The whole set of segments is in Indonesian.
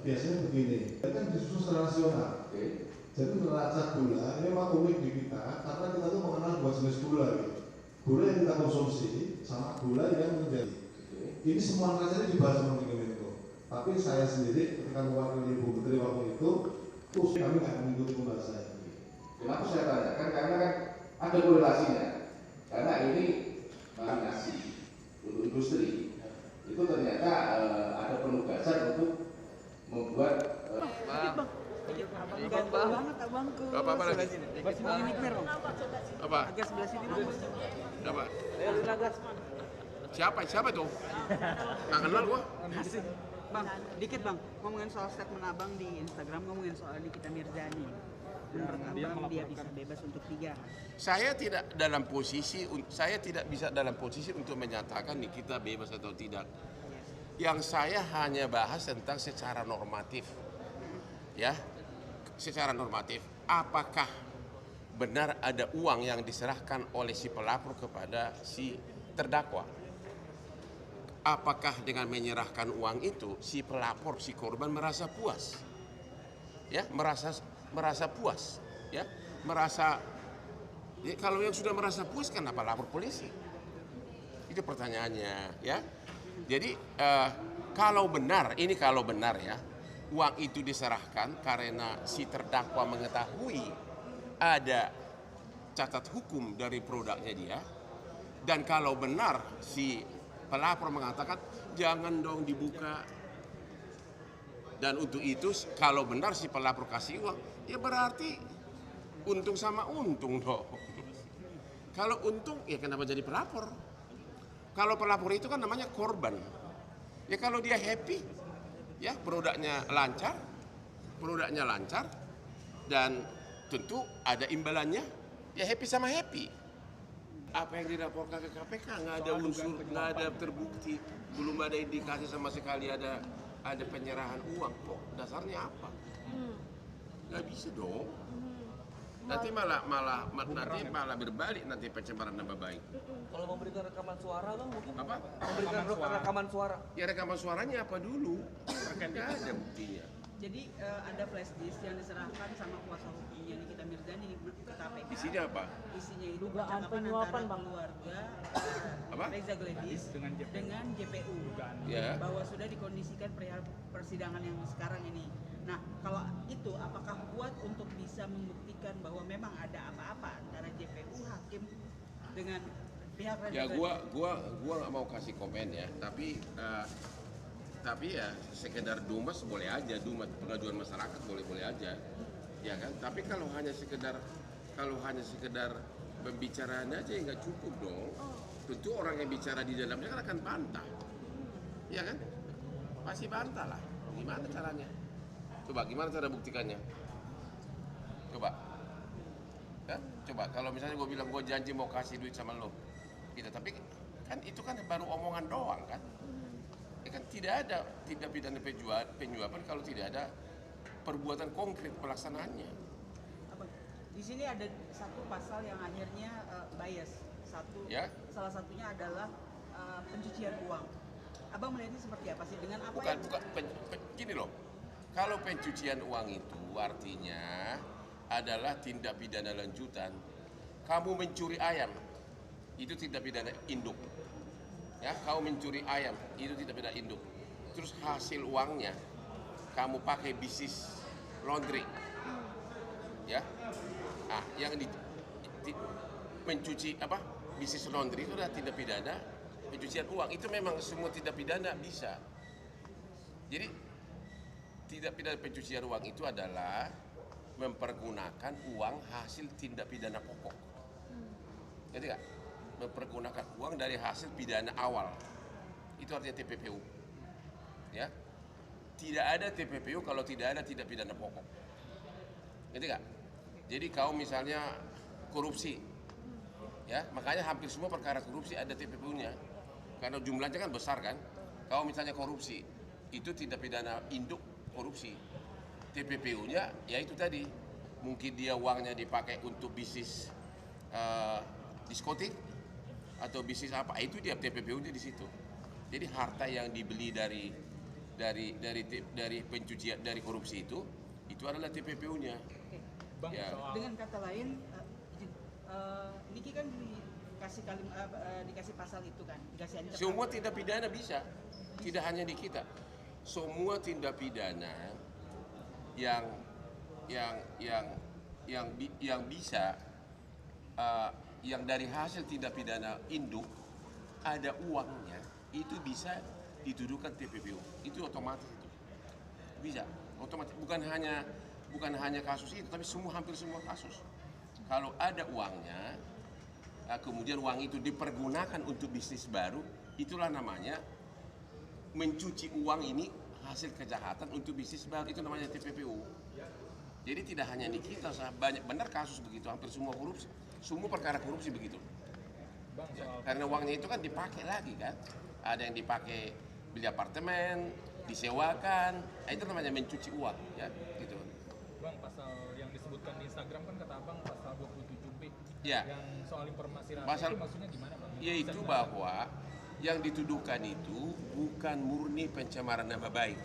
biasanya begini, kan disusun secara nasional. Jadi neraca gula ini memang unik di kita karena kita tuh mengenal dua jenis gula gitu. Gula yang kita konsumsi sama gula yang menjadi. Ini semua neracanya dibahas sama di Kemenko. Tapi saya sendiri ketika mewakili Ibu Menteri waktu itu, terus kami nggak mengikuti pembahasan. Kenapa saya tanyakan? Karena kan ada korelasinya. Karena ini marinasi untuk industri. Itu ternyata ada penugasan untuk membuat Abangku. Apa lagi? Bang ini clear, Bang. Apa? Agak sebelah sini, Bang. Apa? Agak. Siapa tuh? Nggak kenal gua. Asik. Bang, dikit Bang, ngomongin soal statement Abang di Instagram, ngomongin soal Nikita Mirzani. Menurut Abang dia bisa bebas untuk 3. Saya tidak bisa dalam posisi untuk menyatakan Nikita bebas atau tidak. Yang saya hanya bahas tentang secara normatif. Ya, secara normatif. Apakah benar ada uang yang diserahkan oleh si pelapor kepada si terdakwa? Apakah dengan menyerahkan uang itu si pelapor, si korban merasa puas? Ya, merasa puas, ya, ya, kalau yang sudah merasa puas kenapa lapor polisi? Itu pertanyaannya, ya. Jadi kalau benar ya, uang itu diserahkan karena si terdakwa mengetahui ada catat hukum dari produknya dia, dan kalau benar si pelapor mengatakan jangan dong dibuka, dan untuk itu kalau benar si pelapor kasih uang, ya berarti untung sama untung dong. Kalau untung ya kenapa jadi pelapor? Kalau pelapor itu kan namanya korban. Ya kalau dia happy, ya produknya lancar dan tentu ada imbalannya, ya happy sama happy. Apa yang dilaporkan ke KPK nggak ada unsur, nggak ada terbukti, belum ada indikasi sama sekali ada penyerahan uang. Kok dasarnya apa? Nggak bisa dong. Nanti malah berbalik nanti pencemaran nama baik. Kalau memberikan rekaman suara Bang mungkin Apa? memberikan rekaman suara. Ya rekaman suaranya apa dulu? Nggak ada buktinya. Jadi ada flash disk yang diserahkan sama kuasa hukumnya Nikita Mirzani ke KPK. Isinya apa? Isinya itu Dugaan percakapan penyuapan, antara Bang. keluarga Apa? Reza Gledis dengan JPU Ya. bahwa sudah dikondisikan perihal persidangan yang sekarang ini. Nah, kalau itu apakah kuat untuk bisa membuktikan bahwa memang ada apa-apa antara JPU, hakim dengan pihak Reza Ya Gledis? gua nggak mau kasih komen ya, tapi ya sekedar dumas boleh aja, dumas pengaduan masyarakat boleh aja, ya kan. Tapi kalau hanya sekedar pembicaraan aja ya nggak cukup dong. Tentu orang yang bicara di dalamnya kan akan bantah, ya kan? Pasti bantah lah. Gimana caranya? Coba gimana cara buktikannya? Coba, ya, coba. Kalau misalnya gue bilang gue janji mau kasih duit sama lo, gitu. Tapi kan itu kan baru omongan doang kan? Ya kan tidak ada tindak pidana penyuapan kalau tidak ada perbuatan konkret pelaksanaannya. Apa? Di sini ada satu pasal yang akhirnya bias. Ya? Salah satunya adalah pencucian uang. Abang melihatnya seperti apa sih dengan apa Bukan, yang gini loh. Kalau pencucian uang itu artinya adalah tindak pidana lanjutan. Kamu mencuri ayam, itu tindak pidana induk. Ya, kamu mencuri ayam, itu tindak pidana induk. Terus hasil uangnya kamu pakai bisnis laundry. Ya. Ah, yang mencuci bisnis laundry itu adalah tindak pidana pencucian uang. Itu memang semua tindak pidana bisa. Jadi tindak pidana pencucian uang itu adalah mempergunakan uang hasil tindak pidana pokok. Jadi nggak? Mempergunakan uang dari hasil pidana awal. Itu artinya TPPU. Ya. Tidak ada TPPU kalau tidak ada tindak pidana pokok. Jadi nggak? Jadi kau misalnya korupsi, ya makanya hampir semua perkara korupsi ada TPPU-nya. Karena jumlahnya kan besar kan. Kau misalnya korupsi, itu tindak pidana induk korupsi. TPPU-nya ya itu tadi, mungkin dia uangnya dipakai untuk bisnis diskotik atau bisnis apa, itu dia TPPU-nya di situ. Jadi harta yang dibeli dari dari pencucian dari korupsi itu adalah TPPU-nya. Oke. Bang, Ya. soal Dengan kata lain, Niki kan dikasih pasal itu kan, dikasih ancaman. Semua tindak pidana bisa, tidak hanya di kita. Semua tindak pidana yang bisa yang dari hasil tindak pidana induk ada uangnya, itu bisa dituduhkan TPPU. Itu otomatis itu bisa otomatis, bukan hanya kasus itu, tapi hampir semua kasus. Kalau ada uangnya, kemudian uang itu dipergunakan untuk bisnis baru, itulah namanya mencuci uang ini hasil kejahatan untuk bisnis baru, itu namanya TPPU. Jadi tidak hanya di kita, banyak benar kasus begitu, hampir semua korupsi, semua perkara korupsi begitu. Bang, Ya, soal karena uangnya itu kan dipakai lagi kan, ada yang dipakai beli apartemen, disewakan, itu namanya mencuci uang, ya gitu. Bang, pasal yang disebutkan di Instagram kan kata Abang pasal 27B. Ya. Yang soal informasi rahasia Pasal- itu maksudnya gimana, Bang? Bisa Yaitu dijelaskan? bahwa yang dituduhkan itu bukan murni pencemaran nama baik.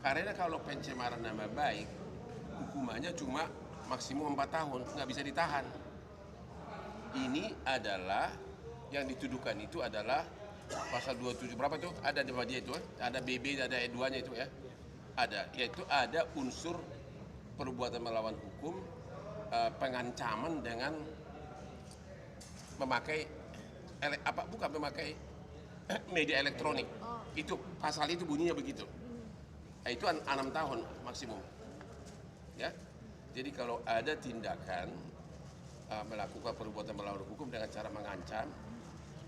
Karena kalau pencemaran nama baik, hukumannya cuma maksimum 4 tahun, nggak bisa ditahan. Ini adalah yang dituduhkan itu adalah pasal 27 berapa tuh? Ada di bawah dia itu, ada BB, ada E2-nya itu ya. Ada, yaitu ada unsur perbuatan melawan hukum, pengancaman dengan memakai bukan memakai media elektronik. Itu pasal itu bunyinya begitu. Itu 6 tahun maksimum. Ya. Jadi kalau ada tindakan melakukan perbuatan melawan hukum dengan cara mengancam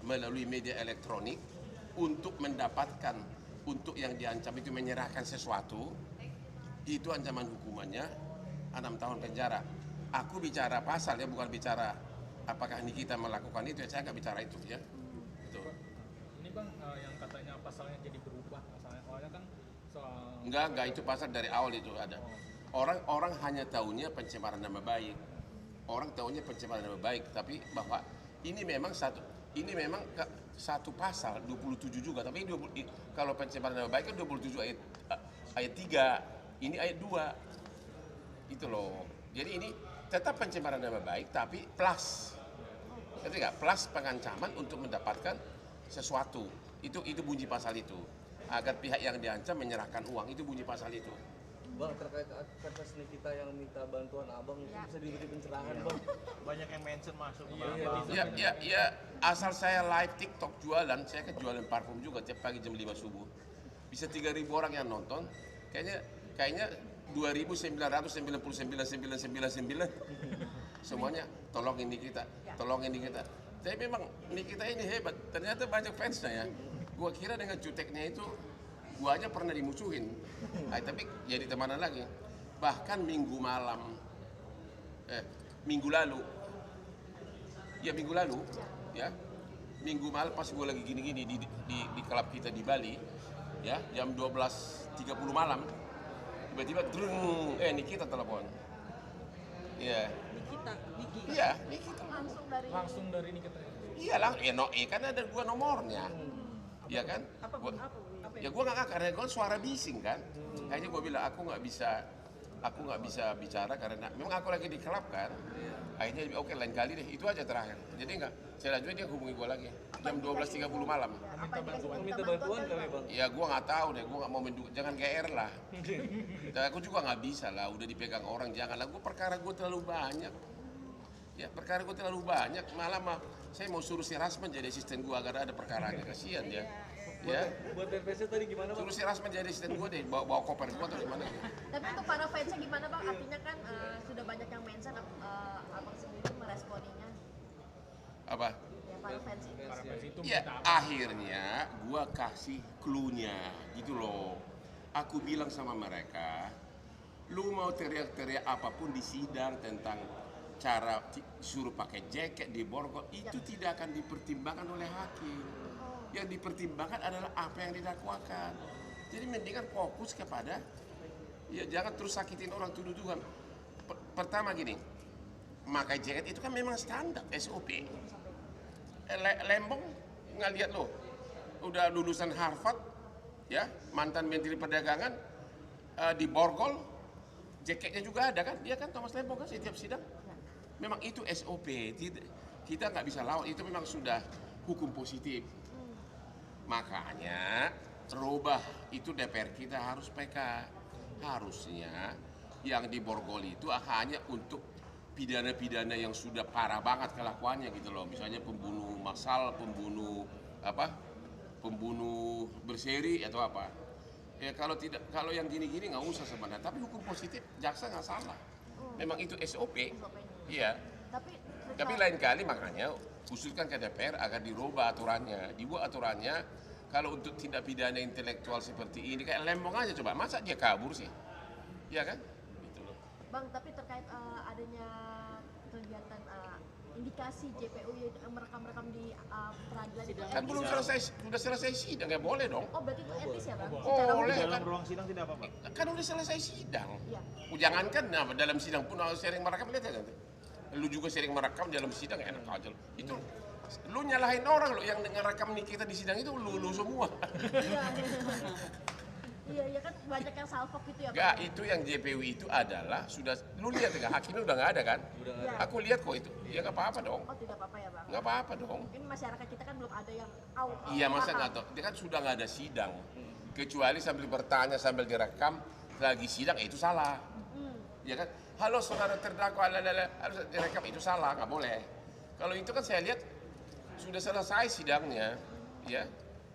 melalui media elektronik untuk mendapatkan, untuk yang diancam itu menyerahkan sesuatu, itu ancaman hukumannya 6 tahun penjara. Aku bicara pasal ya, bukan bicara apakah ini kita melakukan itu ya, saya nggak bicara itu ya. Gitu. Ini Bang, yang katanya pasalnya jadi berubah, pasalnya awalnya kan soal Enggak, itu pasal dari awal itu ada. Orang hanya tahunya pencemaran nama baik. Orang tahunya pencemaran nama baik, tapi bahwa ini memang satu pasal 27 juga, tapi kalau pencemaran nama baik kan 27 ayat 3, ini ayat 2. Itu loh. Jadi ini tetap pencemaran nama baik tapi plus. Ngerti nggak? Plus pengancaman untuk mendapatkan sesuatu. Itu bunyi pasal itu. Agar pihak yang diancam menyerahkan uang, itu bunyi pasal itu. Bang, terkait kasus Nikita yang minta bantuan Abang, itu bisa diberi pencerahan, Bang. Banyak yang mention masuk ke Iya, Abang. Ya, asal saya live TikTok jualan, saya kan jualan parfum juga tiap pagi jam 5 subuh. Bisa 3.000 orang yang nonton, kayaknya 2.999.999 semuanya tolongin Nikita. Tapi memang Nikita ini hebat, ternyata banyak fansnya ya. Gua kira dengan juteknya itu gua aja pernah dimusuhin, tapi jadi temanan lagi. Bahkan minggu lalu pas gua lagi gini-gini di klub kita di Bali, ya jam 12.30 malam, tiba-tiba Nikita telepon. Iya, Nikita. langsung dari ini kita. Iya kan ada gua nomornya. Iya kan? Apa Ya gue nggak, karena gue suara bising kan. Kayaknya gue bilang aku nggak bisa bicara karena memang aku lagi di klub kan. Akhirnya oke, lain kali deh, itu aja terakhir. Jadi selanjutnya dia hubungi gue lagi jam 12.30 malam. Minta bantuan kali, Bang. Ya gue nggak tahu deh, gue nggak mau jangan GR lah. Dan aku juga nggak bisa lah, udah dipegang orang, janganlah. Perkara gue terlalu banyak. Ya perkara gue terlalu banyak, malah saya mau suruh si Rasman jadi asisten gue agar ada perkaranya, kasihan dia. Ya. Buat FPC tadi gimana, Bang? Suruh si Rasman jadi asisten gue deh, bawa koper gue atau gimana gitu. Tapi untuk para fansnya gimana Bang? Artinya kan sudah banyak yang mention, Abang sendiri meresponinya. Apa? Ya para fans itu. Para fans itu Ya minta apa? akhirnya gue kasih clue-nya gitu loh. Aku bilang sama mereka, lu mau teriak-teriak apapun di sidang tentang cara suruh pakai jaket di borgol, itu tidak akan dipertimbangkan oleh hakim. Yang dipertimbangkan adalah apa yang didakwakan. Jadi mendingan fokus kepada, ya jangan terus sakitin orang, tuduh-tuduhan. Pertama gini, pakai jaket itu kan memang standar SOP. Lembong nggak lihat lo, udah lulusan Harvard, ya mantan Menteri Perdagangan di borgol, jaketnya juga ada kan, dia kan Thomas Lembong kan setiap sidang. Memang itu SOP, kita nggak bisa lawan, itu memang sudah hukum positif. Makanya rubah itu DPR kita harus PK. Harusnya yang diborgol itu hanya untuk pidana-pidana yang sudah parah banget kelakuannya gitu loh. Misalnya pembunuh massal, pembunuh berseri atau apa. Ya kalau yang gini-gini nggak usah sebenarnya. Tapi hukum positif jaksa nggak salah. Memang itu SOP. Iya. Tapi lain kali makanya usulkan ke DPR agar dirubah aturannya, dibuat aturannya. Kalau untuk tindak pidana intelektual seperti ini kayak Lembong aja coba, masa dia kabur sih? Iya kan? Gitu loh. Bang, tapi terkait adanya kegiatan indikasi JPU yang merekam-rekam di peradilan itu Kan belum selesai, sudah selesai sidang, nggak boleh dong. Oh, berarti itu etis ya, Bang? Boleh Dalam kan? ruang sidang tidak apa-apa. Kan udah selesai sidang. Iya. Jangankan dalam sidang pun sering merekam, lihat ya nanti. Lu juga sering merekam dalam sidang, enak aja. Itu lu nyalahin orang lo yang ngerekam nih kita di sidang itu lu semua. Iya kan banyak yang salfok gitu ya, Enggak, Bang? itu yang JPU itu adalah sudah lu lihat ya hakimnya udah nggak ada kan? Iya. Aku lihat kok itu. Ya nggak apa-apa dong. Oh, tidak apa-apa ya, Bang? Nggak apa-apa dong. Mungkin masyarakat kita kan belum ada yang Iya masa nggak tahu? Dia kan sudah nggak ada sidang. Kecuali sambil bertanya sambil direkam lagi sidang, itu salah. Ya kan? Halo saudara terdakwa, harus direkam, itu salah, nggak boleh. Kalau itu kan saya lihat sudah selesai sidangnya, ya.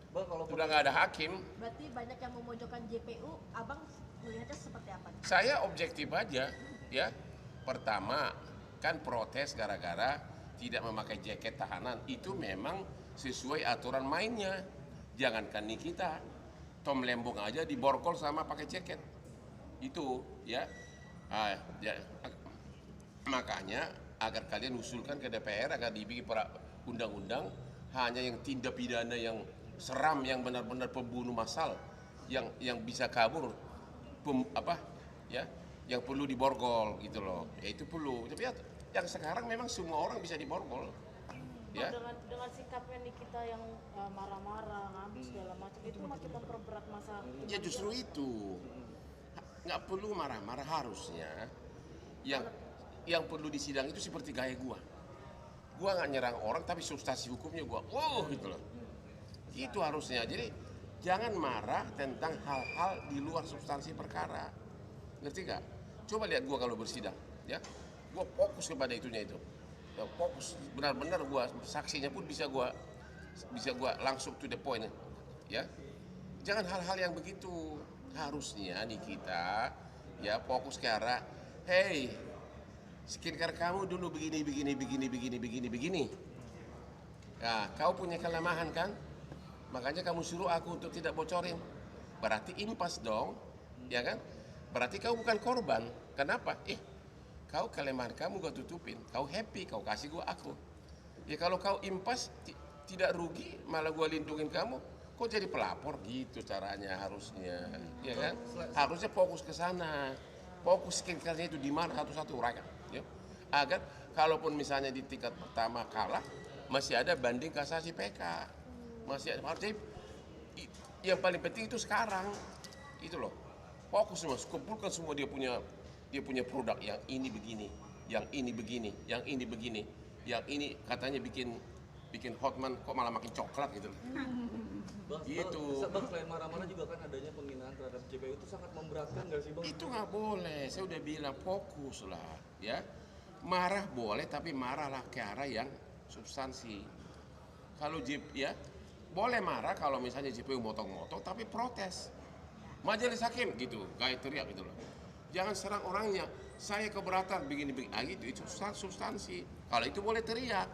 Bang, kalau Sudah nggak ada hakim. Berarti banyak yang memojokkan JPU, Abang melihatnya seperti apa? Saya objektif aja, ya. Pertama, kan protes gara-gara tidak memakai jaket tahanan. Itu memang sesuai aturan mainnya. Jangankan nih kita, Tom Lembong aja diborgol sama pakai jaket. Itu, ya. Makanya agar kalian usulkan ke DPR agar dibikin undang-undang hanya yang tindak pidana yang seram, yang benar-benar pembunuh massal, yang bisa kabur, yang perlu diborgol gitu loh. Ya itu perlu. Tapi ya, yang sekarang memang semua orang bisa diborgol. Ya. Dengan sikapnya Nikita yang marah-marah, ngambek segala macam itu makin memperberat masalah. Ya justru itu. Nggak perlu marah-marah, harusnya yang perlu di sidang itu seperti gaya gua nggak nyerang orang tapi substansi hukumnya gua gitu loh. Itu harusnya. Jadi jangan marah tentang hal-hal di luar substansi perkara. Ngerti gak? Coba lihat gua kalau bersidang, ya. Gua fokus kepada itunya itu. Ya, fokus benar-benar gua saksinya pun bisa gua langsung to the point, ya. Jangan hal-hal yang begitu. Harusnya nih kita ya fokus ke arah, hey, skincare kamu dulu begini. Nah, kau punya kelemahan kan? Makanya kamu suruh aku untuk tidak bocorin. Berarti impas dong, ya kan? Berarti kau bukan korban. Kenapa? Kau kelemahan kamu gua tutupin. Kau happy, kau kasih gua aku. Ya kalau kau impas tidak rugi, malah gua lindungin kamu. Kok jadi pelapor gitu caranya harusnya, ya kan? Harusnya fokus ke sana. Fokus skincare-nya itu di mana satu-satu rakyat, ya. Agar kalaupun misalnya di tingkat pertama kalah, masih ada banding kasasi PK. Masih ada, harusnya yang paling penting itu sekarang. Itu loh. Fokus semua, kumpulkan semua dia punya produk yang ini begini, yang ini begini, yang ini begini, yang ini katanya bikin Hotman kok malah makin coklat gitu. Bang, selain marah-marah juga kan adanya penghinaan terhadap JPU itu sangat memberatkan nggak sih, Bang? Itu nggak boleh, saya udah bilang fokus lah, ya. Marah boleh, tapi marahlah ke arah yang substansi. Kalau ya boleh marah kalau misalnya JPU motong-motong, tapi protes. Majelis hakim gitu, kayak teriak gitu loh. Jangan serang orangnya. Saya keberatan begini. Gitu, itu substansi. Kalau itu boleh teriak.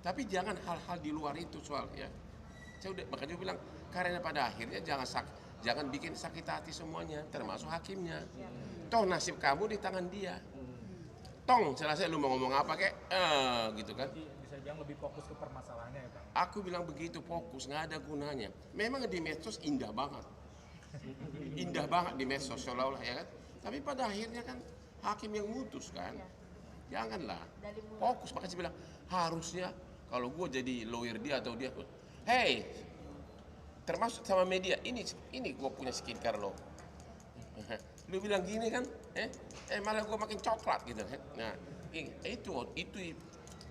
Tapi jangan hal-hal di luar itu soal ya. Saya udah makanya bilang karena pada akhirnya jangan bikin sakit hati semuanya, termasuk hakimnya. Toh nasib kamu di tangan dia. Tong, selesai lu mau ngomong apa kek? Gitu kan. Bisa bilang lebih fokus ke permasalahannya ya, Bang. Aku bilang begitu, fokus, nggak ada gunanya. Memang di medsos indah banget. Indah banget di medsos seolah-olah ya kan. Tapi pada akhirnya kan hakim yang mutus kan. Janganlah. Fokus, makanya saya bilang harusnya kalau gue jadi lawyer dia atau dia, hey, termasuk sama media, ini gue punya skincare lo. Lu bilang gini kan, malah gue makin coklat gitu. Nah,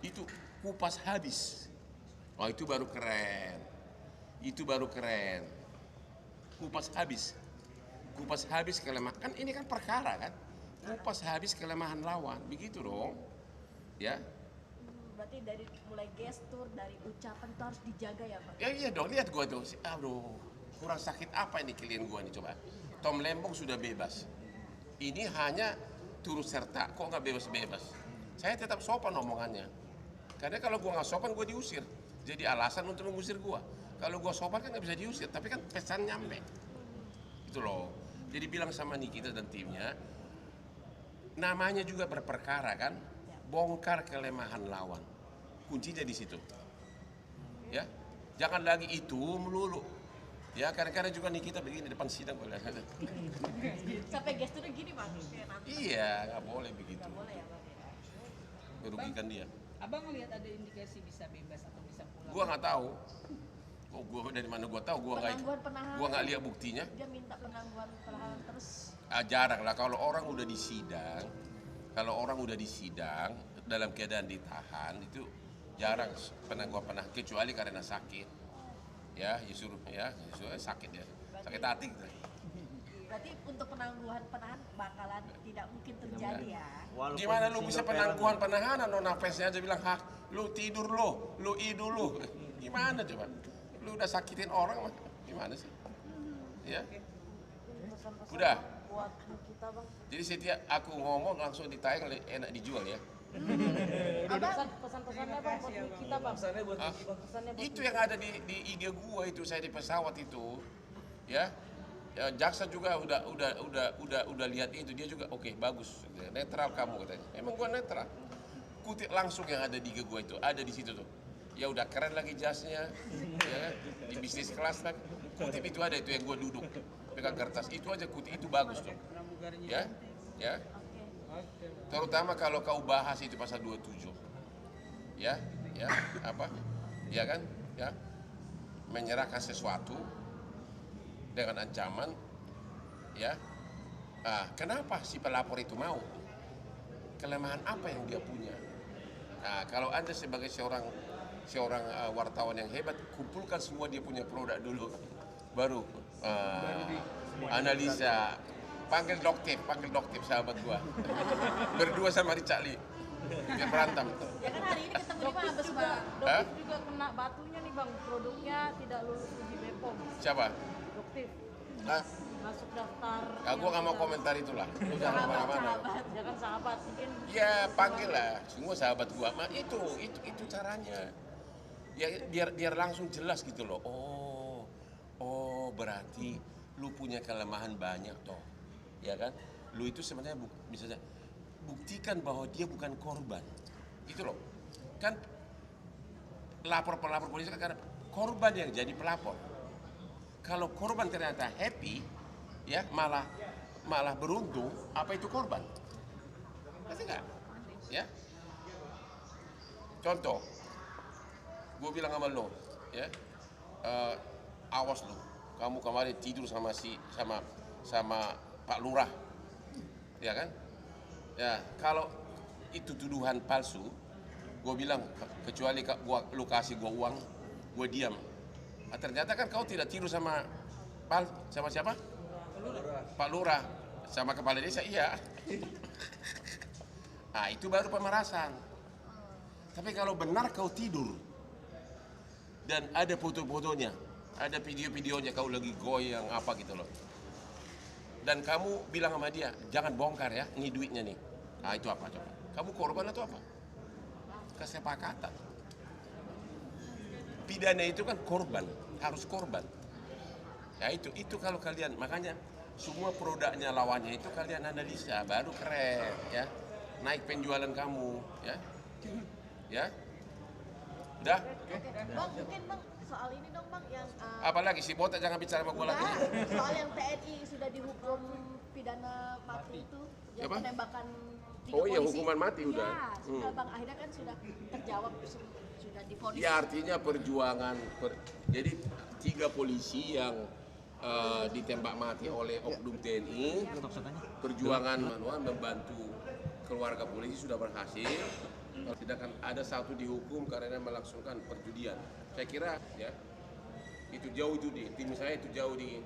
itu kupas habis. Oh, itu baru keren. Itu baru keren. Kupas habis kelemahan. Kan ini kan perkara kan. Kupas habis kelemahan lawan. Begitu dong. Ya. Berarti dari mulai gestur, dari ucapan itu harus dijaga ya Pak? Ya iya dong, lihat gua tuh. Aduh, kurang sakit apa ini klien gua nih coba. Tom Lembong sudah bebas. Ini hanya turut serta, kok nggak bebas-bebas. Saya tetap sopan omongannya. Karena kalau gua nggak sopan, gua diusir. Jadi alasan untuk mengusir gua. Kalau gua sopan kan nggak bisa diusir, tapi kan pesan nyampe. Itu loh. Jadi bilang sama Nikita dan timnya, namanya juga berperkara kan, bongkar kelemahan lawan. Kuncinya di situ. Ya, jangan lagi itu melulu. Ya, kadang-kadang juga Nikita begini depan sidang. Sampai gesturnya gini Pak? Iya, nggak boleh begitu. Nggak boleh ya Pak? Merugikan dia. Abang ngelihat ada indikasi bisa bebas atau bisa pulang? Gua nggak tahu. Oh, gua dari mana gua tahu? Gua nggak lihat buktinya. Dia minta penangguhan penahanan terus. Jarang lah kalau orang udah di sidang. Kalau orang udah di sidang dalam keadaan ditahan itu jarang penangguhan penahanan kecuali karena sakit. Ya, disuruh sakit ya. Sakit hati gitu. Berarti untuk penangguhan penahanan bakalan tidak mungkin terjadi ya? Gimana lu bisa penangguhan penahanan? No nafasnya aja bilang hak, lu tidur lu idul lu. Gimana coba? Lu udah sakitin orang, gimana sih? Ya, Pesan-pesan udah. buat kita bang. Jadi setiap aku ngomong langsung ditayang enak dijual ya. Pesan-pesannya bang buat kita bang. Pesannya buat Ah, Niki bang. Pesannya buat itu yang ada di IG gua itu, saya di pesawat itu, ya. Ya, jaksa juga udah lihat itu, dia juga oke, bagus, netral kamu katanya. Emang gua netral. Kutip langsung yang ada di IG gua itu, ada di situ tuh. Ya udah keren lagi jasnya, ya kan? Di bisnis kelas kan. Kutip itu ada itu yang gua duduk pegang kertas itu aja, kutip itu bagus tuh. Ya, ya. Terutama kalau kau bahas itu pasal 27. Ya, apa? Ya kan? Ya. Menyerahkan sesuatu dengan ancaman, ya. Kenapa si pelapor itu mau? Kelemahan apa yang dia punya? Nah, kalau Anda sebagai seorang wartawan yang hebat, kumpulkan semua dia punya produk dulu, baru analisa. Panggil dokter sahabat gua. Berdua sama Richard Lee. Biar berantem. Ya kan hari ini ketemu di Mabes Pak. Dokter juga kena batunya nih bang, produknya tidak lulus uji BPOM. Siapa? Dokter masuk daftar. Gua nggak mau komentar itulah. Lu jangan kemana-mana. Ya kan sahabat mungkin. Ya panggil lah, semua sahabat gua. Itu caranya. Ya biar langsung jelas gitu loh. Oh berarti lu punya kelemahan banyak toh, ya kan? Lu itu sebenarnya misalnya buktikan bahwa dia bukan korban, gitu loh. Kan pelapor polisi kan korban yang jadi pelapor. Kalau korban ternyata happy, ya malah beruntung, apa itu korban? Ngerti nggak? Ya. Contoh, gue bilang sama lo, ya, awas lo, kamu kemarin tidur sama Pak Lurah, ya kan? Ya, kalau itu tuduhan palsu, gue bilang kecuali lu kasih gue uang, gue diam. Ternyata kan kau tidak tidur sama siapa? Pak Lurah, sama kepala desa, iya. Nah, itu baru pemerasan. Tapi kalau benar kau tidur dan ada foto-fotonya, ada video-videonya kau lagi goyang apa gitu loh. Dan kamu bilang sama dia, jangan bongkar ya, ini duitnya nih. Nah, itu apa coba? Kamu korban atau apa? Kesepakatan. Pidana itu kan korban, harus korban. Ya itu kalau kalian, makanya semua produknya lawannya itu kalian analisa, baru keren ya. Naik penjualan kamu ya. Ya. Udah? Oke, Bang, mungkin Bang soal ini dong Bang yang Apalagi si botak jangan bicara sama gue lagi. soal yang TNI sudah dihukum pidana mati itu, yang Siapa? penembakan 3 Oh iya, polisi. hukuman mati Ya, udah. sudah Bang, akhirnya kan sudah terjawab, sudah divonis. Ya artinya perjuangan. Jadi 3 polisi yang ditembak mati oleh oknum TNI. Perjuangan manual membantu keluarga polisi sudah berhasil. Sedangkan ada 1 dihukum karena melangsungkan perjudian. Saya kira ya itu jauh itu di tim saya itu jauh di.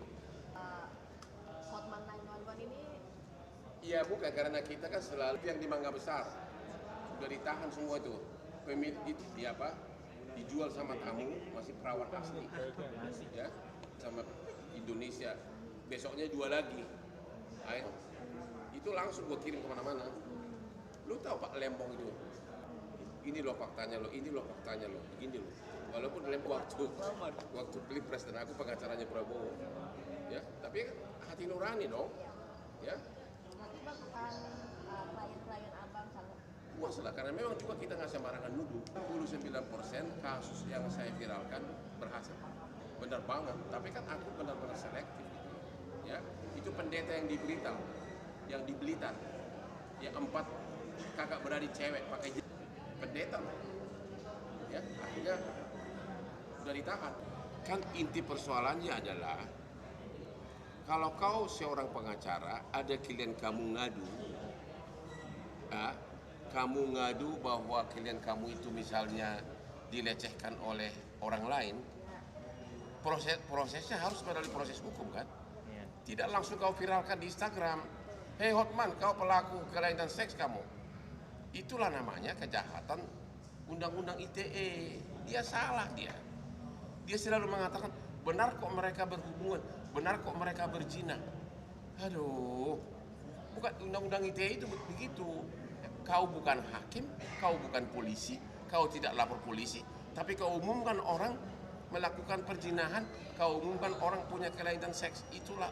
Hotman 911 ini Iya bukan, karena kita kan selalu yang di Mangga Besar sudah ditahan semua itu. Pemilik itu dijual sama tamu, masih perawan asli, ya, sama Indonesia. Besoknya 2 lagi. Ayo, itu langsung gue kirim kemana-mana. Lu tahu Pak Lembong itu? Ini loh faktanya loh, ini loh faktanya loh, begini loh. Walaupun Lembong waktu Pilpres dan aku pengacaranya Prabowo, ya, tapi hati nurani dong, ya. nanti bang klien-klien abang sangat Puas lah, karena memang juga kita nggak sembarangan nuduh. 99% kasus yang saya viralkan berhasil. Benar banget, tapi kan aku benar-benar selektif gitu. Ya, itu pendeta yang di Blitar, ya 4 kakak beradik cewek pakai pendeta, ya akhirnya sudah ditahan. Kan inti persoalannya adalah kalau kau seorang pengacara, ada klien kamu ngadu, kamu ngadu bahwa klien kamu itu misalnya dilecehkan oleh orang lain, prosesnya harus melalui proses hukum kan? Tidak langsung kau viralkan di Instagram. Hei Hotman, kau pelaku kelainan seks kamu. Itulah namanya kejahatan Undang-Undang ITE. Dia salah dia. Dia selalu mengatakan benar kok mereka berhubungan, benar kok mereka berzina. Aduh, bukan Undang-Undang ITE itu begitu. Kau bukan hakim, kau bukan polisi, kau tidak lapor polisi, tapi kau umumkan orang melakukan perzinahan, kau umumkan orang punya kelainan seks, itulah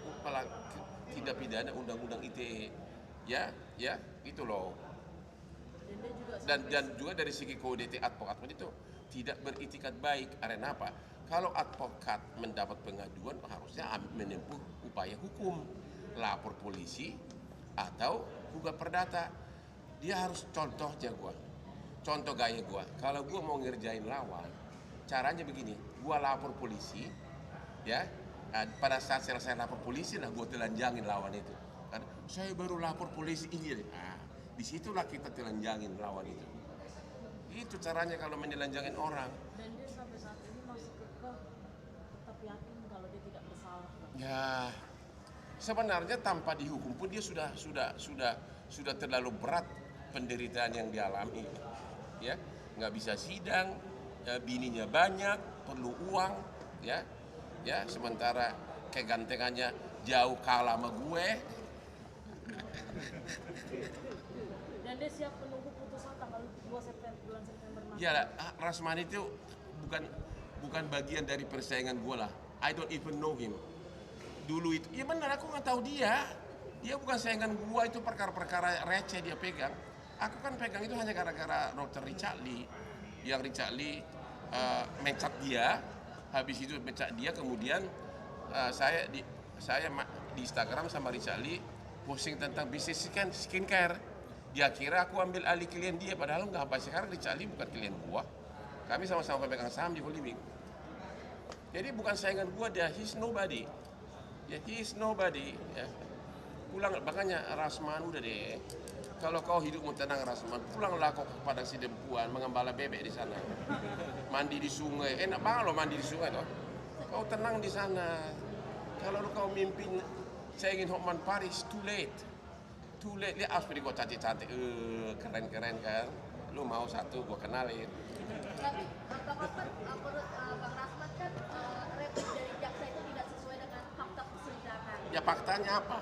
tindak pidana Undang-Undang ITE. Ya, gitu loh. Dan juga dari segi kode etik advokat itu tidak beritikat baik. Karena apa? Kalau advokat mendapat pengaduan harusnya menempuh upaya hukum, lapor polisi atau gugat perdata. Dia harus contoh gaya gua. Kalau gua mau ngerjain lawan, caranya begini, gua lapor polisi, ya. Pada saat selesai lapor polisi lah gua telanjangin lawan itu. Kan saya baru lapor polisi ini. Disitulah kita telanjangin lawan itu. Itu caranya kalau menelanjangin orang. Dan dia sampai saat ini masih kekeh tetap yakin kalau dia tidak bersalah. Ya, sebenarnya tanpa dihukum pun dia sudah terlalu berat penderitaan yang dialami. Ya, nggak bisa sidang, ya, bininya banyak, perlu uang, ya, sementara kegantengannya jauh kalah sama gue. Dan dia siap menunggu putusan tanggal 2 September bulan September nanti. Ya, Rasmani itu bukan bagian dari persaingan gue lah. I don't even know him. Dulu itu, ya benar aku nggak tahu dia. Dia bukan saingan gue, itu perkara-perkara receh dia pegang. Aku kan pegang itu hanya gara-gara Dr. Richard Lee. Yang Richard Lee mencat dia, habis itu mencat dia, kemudian saya di Instagram sama Richard Lee posting tentang bisnis skincare. Dia kira aku ambil alih klien dia, padahal nggak. Sampai sekarang Richard Lee bukan klien gua. Kami sama-sama pemegang saham di Holding. Jadi bukan saingan gua, dia he's nobody. Ya, he's nobody. Ya. Pulang, makanya Rasman udah deh. Kalau kau hidupmu tenang Rasman, pulanglah kau ke Padang Sidempuan, mengembala bebek di sana. Mandi di sungai, enak banget loh mandi di sungai toh. Kau tenang di sana. Kalau kau mimpi saya ingin Hotman Paris, too late. Lihat aspek gue cantik-cantik, keren-keren kan. Lu mau satu, gue kenalin. tapi menurut Bang Rasman kan replik dari jaksa itu tidak sesuai dengan fakta persidangan. Ya faktanya apa?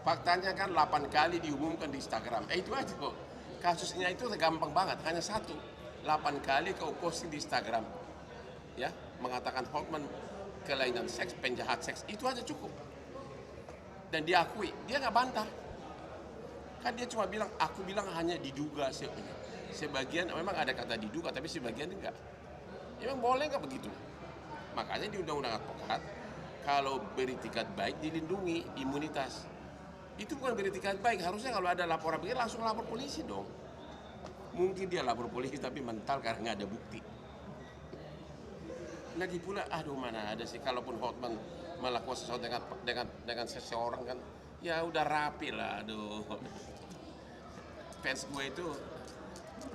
Faktanya kan 8 kali diumumkan di Instagram. Itu aja kok. Kasusnya itu gampang banget, hanya 1. 8 kali kau posting di Instagram. Ya, mengatakan Hotman kelainan seks, penjahat seks, itu aja cukup. Dan diakui, dia nggak bantah. Kan dia cuma bilang, aku bilang hanya diduga. Sebagian memang ada kata diduga, tapi sebagian enggak. Emang boleh nggak begitu? Makanya di Undang-Undang Advokat, kalau beritikat baik dilindungi imunitas. Itu bukan beritikat baik, harusnya kalau ada laporan begini langsung lapor polisi dong. Mungkin dia lapor polisi tapi mental karena nggak ada bukti. lagi pula, aduh mana ada sih, kalaupun Hotman melakukan sesuatu dengan seseorang kan, ya udah rapi lah, aduh. Fans gue itu,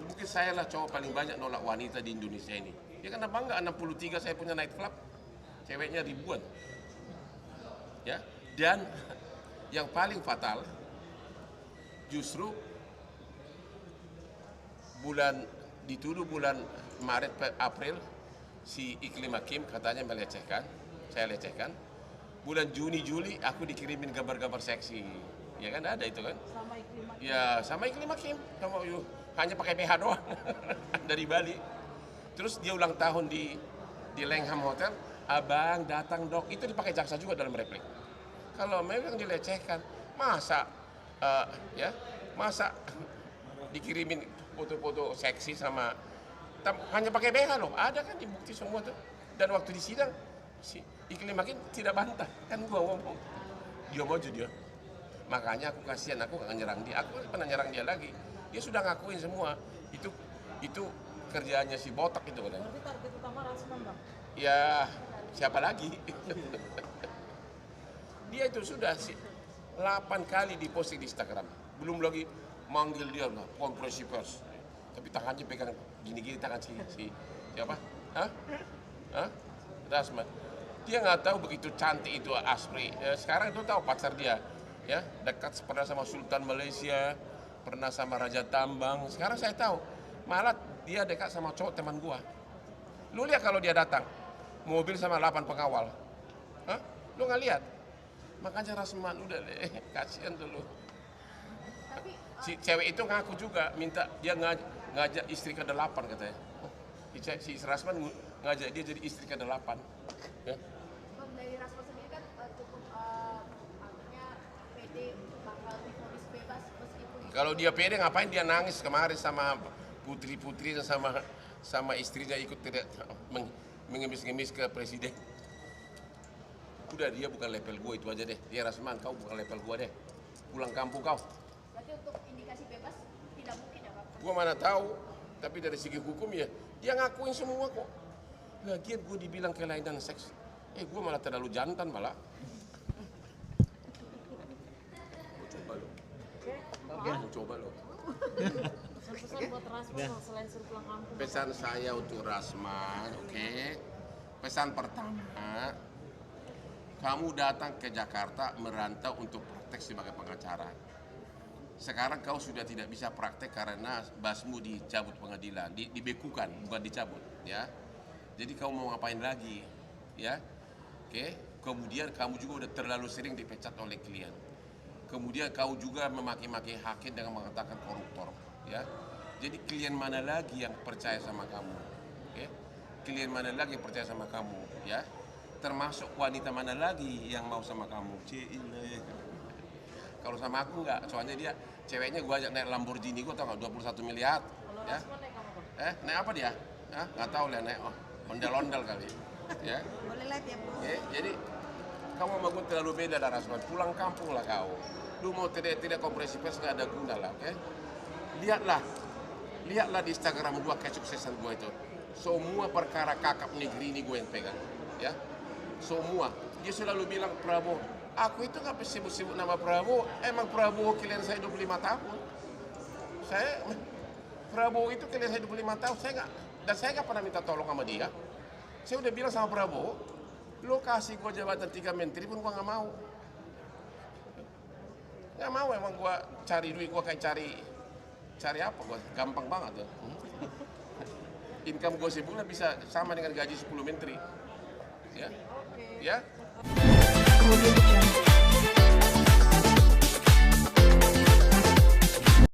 mungkin saya lah cowok paling banyak nolak wanita di Indonesia ini. Ya kan bangga, 63 saya punya night club, ceweknya ribuan. Ya, dan yang paling fatal, justru dituduh bulan Maret April si Iklim Hakim katanya melecehkan, saya lecehkan. Bulan Juni Juli aku dikirimin gambar-gambar seksi, ya kan ada itu kan? Sama Iklim Hakim. Ya sama Iklim Hakim, sama hanya pakai BH doang dari Bali. Terus dia ulang tahun di Langham Hotel, abang datang dok, itu dipakai jaksa juga dalam replik. Kalau memang dilecehkan, masa dikirimin foto-foto seksi sama hanya pakai BH loh, ada kan di bukti semua tuh. Dan waktu di sidang si Iklim Hakim tidak bantah, kan gua ngomong dia maju dia. Makanya aku kasihan, aku gak nyerang dia, aku pernah nyerang dia lagi. Dia sudah ngakuin semua, itu kerjaannya si botak itu katanya. Berarti target utama Rasman, Bang? Ya siapa lagi? Dia itu sudah 8 kali diposting di Instagram, belum lagi manggil dia lah, konferensi pers. Tapi tangannya pegang gini-gini tangan si siapa? Rasman. Dia nggak tahu begitu cantik itu Asri. Sekarang itu tahu pacar dia, ya dekat pernah sama Sultan Malaysia, pernah sama Raja Tambang. Sekarang saya tahu, malah dia dekat sama cowok teman gua. Lu lihat kalau dia datang, mobil sama 8 pengawal. Lu nggak lihat? Makanya Rasman udah deh, kasihan tuh lu. Si cewek itu ngaku juga, minta dia ngajak istri ke-8 katanya. Si Rasman ngajak dia jadi istri ke-8. Ya. Bang, dari Rasman sendiri kan cukup artinya pede bakal divonis bebas meskipun Kalau dia pede ngapain dia nangis kemarin sama putri-putri dan sama istrinya ikut tidak mengemis-ngemis ke presiden. Udah dia bukan level gue, itu aja deh. Dia Rasman, kau bukan level gue deh. Pulang kampung kau. berarti untuk indikasi bebas tidak mungkin ya Bang? Gua mana tahu, tapi dari segi hukum ya dia ngakuin semua kok. Lagian gue dibilang kelainan seks, gue malah terlalu jantan malah. Gue coba lo. Pesan-pesan buat Rasman Bang, selain suruh pulang kampung. Pesan saya untuk Rasman, oke. Pesan pertama, kamu datang ke Jakarta merantau untuk praktek sebagai pengacara. Sekarang kau sudah tidak bisa praktek karena basmu dicabut pengadilan, dibekukan, bukan dicabut, ya. Jadi kau mau ngapain lagi, ya? Oke. Kemudian kamu juga udah terlalu sering dipecat oleh klien. Kemudian kau juga memaki-maki hakim dengan mengatakan koruptor, ya. Jadi klien mana lagi yang percaya sama kamu, oke? Klien mana lagi yang percaya sama kamu, ya? Termasuk wanita mana lagi yang mau sama kamu? Kalau sama aku enggak, soalnya dia ceweknya gua ajak naik Lamborghini, gua tau nggak 21 miliar. Kalau Ya? Rasman naik apa, Bang? Naik apa dia? Nggak tahu lah, naik ondel-ondel kali. Ya. Boleh live ya, Bu? Jadi kamu sama gue terlalu beda lah Rasman. Pulang kampung lah kau. Lu mau tidak kompresi pers nggak ada guna lah, oke? Lihatlah di Instagram gua kesuksesan gua itu. Semua perkara kakap negeri ini gue yang pegang, ya. Semua. Dia selalu bilang Prabowo. Aku itu nggak sibuk-sibuk nama Prabowo. Emang Prabowo klien saya 25 tahun. Prabowo itu klien saya 25 tahun. Saya nggak pernah minta tolong sama dia. Saya udah bilang sama Prabowo, lo kasih gue jabatan 3 menteri pun gue nggak mau. Nggak mau, emang gue cari duit, gue kayak cari apa, gue gampang banget tuh. Income gue sebulan bisa sama dengan gaji 10 menteri. Ya. Ya. Kemudian